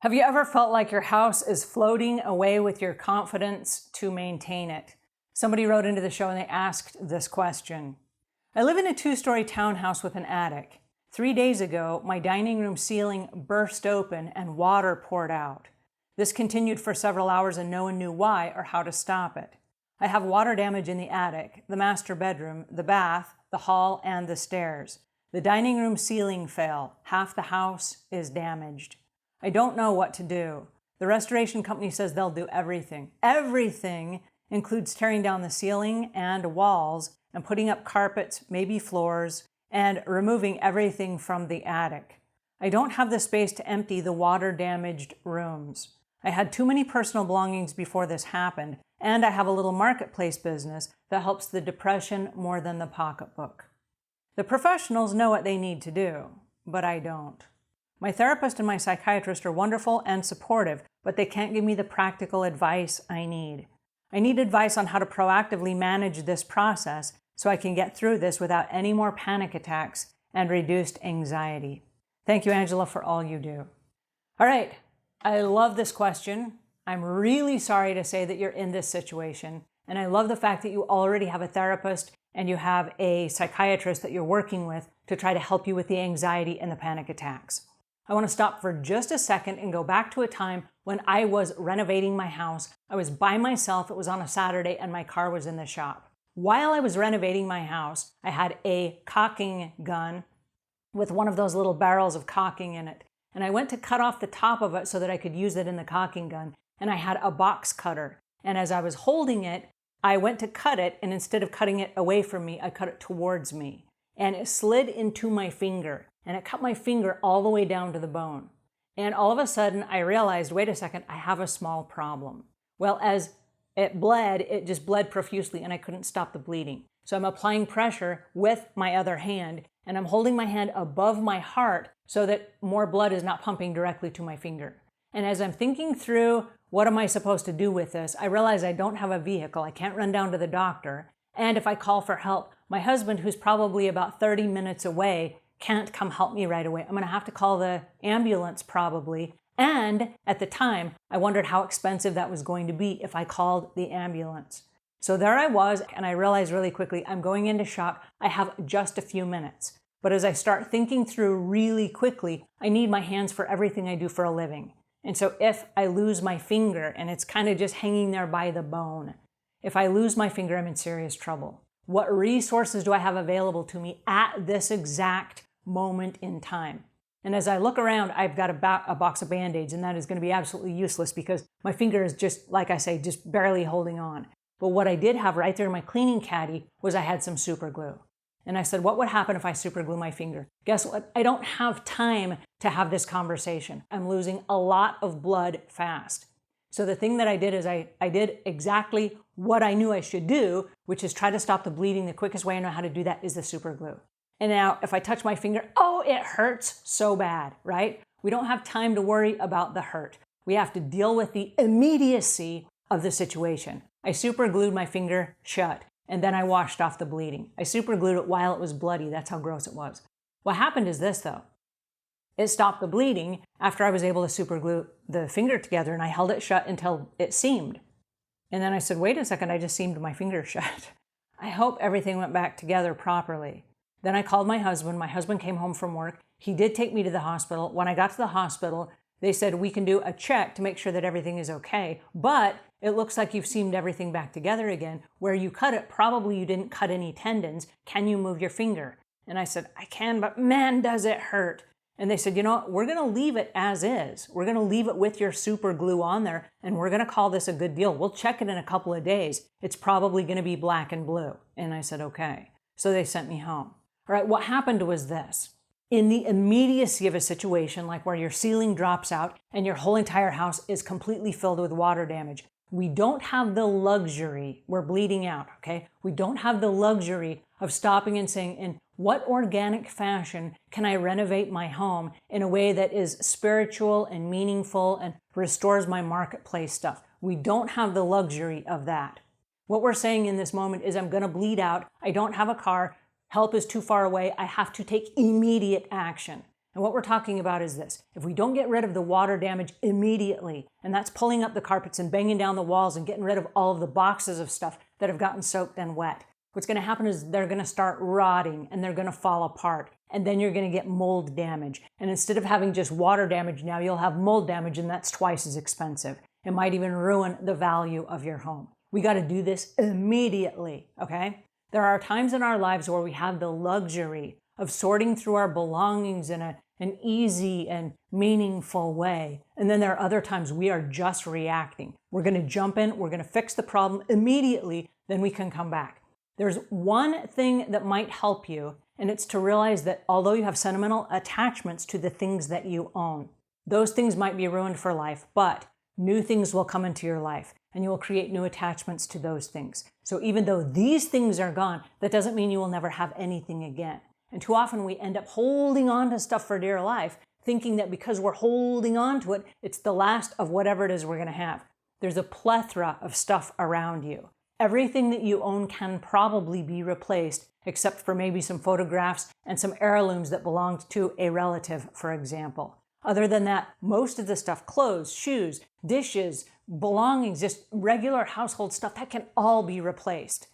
Have you ever felt like your house is floating away with your confidence to maintain it? Somebody wrote into the show and they asked this question. I live in a 2-story townhouse with an attic. 3 days ago, my dining room ceiling burst open and water poured out. This continued for several hours and no one knew why or how to stop it. I have water damage in the attic, the master bedroom, the bath, the hall, and the stairs. The dining room ceiling fell. Half the house is damaged. I don't know what to do. The restoration company says they'll do everything. Everything includes tearing down the ceiling and walls and putting up carpets, maybe floors, and removing everything from the attic. I don't have the space to empty the water-damaged rooms. I had too many personal belongings before this happened, and I have a little marketplace business that helps the depression more than the pocketbook. The professionals know what they need to do, but I don't. My therapist and my psychiatrist are wonderful and supportive, but they can't give me the practical advice I need. I need advice on how to proactively manage this process so I can get through this without any more panic attacks and reduced anxiety. Thank you, Angela, for all you do. All right, I love this question. I'm really sorry to say that you're in this situation, and I love the fact that you already have a therapist and you have a psychiatrist that you're working with to try to help you with the anxiety and the panic attacks. I want to stop for just a second and go back to a time when I was renovating my house. I was by myself, it was on a Saturday, and my car was in the shop. While I was renovating my house, I had a caulking gun with one of those little barrels of caulking in it. And I went to cut off the top of it so that I could use it in the caulking gun. And I had a box cutter. And as I was holding it, I went to cut it, and instead of cutting it away from me, I cut it towards me. And it slid into my finger. And it cut my finger all the way down to the bone. And all of a sudden, I realized, wait a second, I have a small problem. Well, as it bled, it just bled profusely, and I couldn't stop the bleeding. So I'm applying pressure with my other hand, and I'm holding my hand above my heart so that more blood is not pumping directly to my finger. And as I'm thinking through, what am I supposed to do with this? I realize I don't have a vehicle. I can't run down to the doctor. And if I call for help, my husband, who's probably about 30 minutes away, can't come help me right away. I'm going to have to call the ambulance probably. And at the time, I wondered how expensive that was going to be if I called the ambulance. So there I was, and I realized really quickly, I'm going into shock. I have just a few minutes. But as I start thinking through really quickly, I need my hands for everything I do for a living. And so if I lose my finger, and it's kind of just hanging there by the bone, if I lose my finger, I'm in serious trouble. What resources do I have available to me at this exact moment in time? And as I look around, I've got a box of Band-Aids, and that is going to be absolutely useless because my finger is just, like I say, just barely holding on. But what I did have right there in my cleaning caddy was I had some super glue. And I said, what would happen if I super glue my finger? Guess what? I don't have time to have this conversation. I'm losing a lot of blood fast. So the thing that I did is I did exactly what I knew I should do, which is try to stop the bleeding. The quickest way I know how to do that is the super glue. And now if I touch my finger, oh, it hurts so bad, right? We don't have time to worry about the hurt. We have to deal with the immediacy of the situation. I super glued my finger shut, and then I washed off the bleeding. I super glued it while it was bloody. That's how gross it was. What happened is this, though. It stopped the bleeding after I was able to super glue the finger together, and I held it shut until it seamed. And then I said, wait a second, I just seamed my finger shut. I hope everything went back together properly. Then I called my husband. My husband came home from work. He did take me to the hospital. When I got to the hospital, they said, we can do a check to make sure that everything is okay, but it looks like you've seamed everything back together again. Where you cut it, probably you didn't cut any tendons. Can you move your finger? And I said, I can, but man, does it hurt. And they said, you know what, we're going to leave it as is. We're going to leave it with your super glue on there, and we're going to call this a good deal. We'll check it in a couple of days. It's probably going to be black and blue. And I said, okay. So they sent me home. All right, what happened was this. In the immediacy of a situation like where your ceiling drops out and your whole entire house is completely filled with water damage, we don't have the luxury, we're bleeding out, okay? We don't have the luxury of stopping and saying, in what organic fashion can I renovate my home in a way that is spiritual and meaningful and restores my marketplace stuff? We don't have the luxury of that. What we're saying in this moment is I'm going to bleed out. I don't have a car. Help is too far away. I have to take immediate action. And what we're talking about is this. If we don't get rid of the water damage immediately, and that's pulling up the carpets and banging down the walls and getting rid of all of the boxes of stuff that have gotten soaked and wet, what's going to happen is they're going to start rotting and they're going to fall apart. And then you're going to get mold damage. And instead of having just water damage, now you'll have mold damage, and that's twice as expensive. It might even ruin the value of your home. We got to do this immediately, okay? There are times in our lives where we have the luxury of sorting through our belongings in an easy and meaningful way. And then there are other times we are just reacting. We're going to jump in, we're going to fix the problem immediately, then we can come back. There's one thing that might help you, and it's to realize that although you have sentimental attachments to the things that you own, those things might be ruined for life, but new things will come into your life and you will create new attachments to those things. So even though these things are gone, that doesn't mean you will never have anything again. And too often we end up holding on to stuff for dear life, thinking that because we're holding on to it, it's the last of whatever it is we're going to have. There's a plethora of stuff around you. Everything that you own can probably be replaced, except for maybe some photographs and some heirlooms that belonged to a relative, for example. Other than that, most of the stuff, clothes, shoes, dishes, belongings, just regular household stuff, that can all be replaced.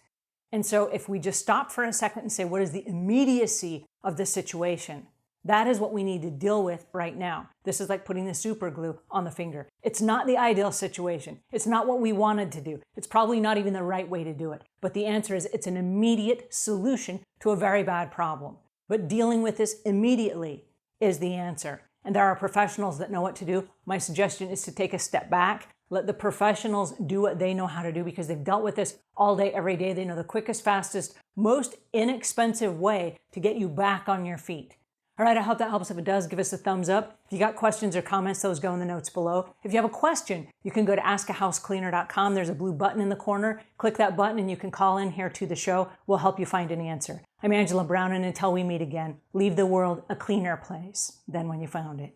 And so if we just stop for a second and say, what is the immediacy of the situation? That is what we need to deal with right now. This is like putting the super glue on the finger. It's not the ideal situation. It's not what we wanted to do. It's probably not even the right way to do it. But the answer is it's an immediate solution to a very bad problem. But dealing with this immediately is the answer. And there are professionals that know what to do. My suggestion is to take a step back. Let the professionals do what they know how to do because they've dealt with this all day, every day. They know the quickest, fastest, most inexpensive way to get you back on your feet. All right, I hope that helps. If it does, give us a thumbs up. If you got questions or comments, those go in the notes below. If you have a question, you can go to askahousecleaner.com. There's a blue button in the corner. Click that button and you can call in here to the show. We'll help you find an answer. I'm Angela Brown, and until we meet again, leave the world a cleaner place than when you found it.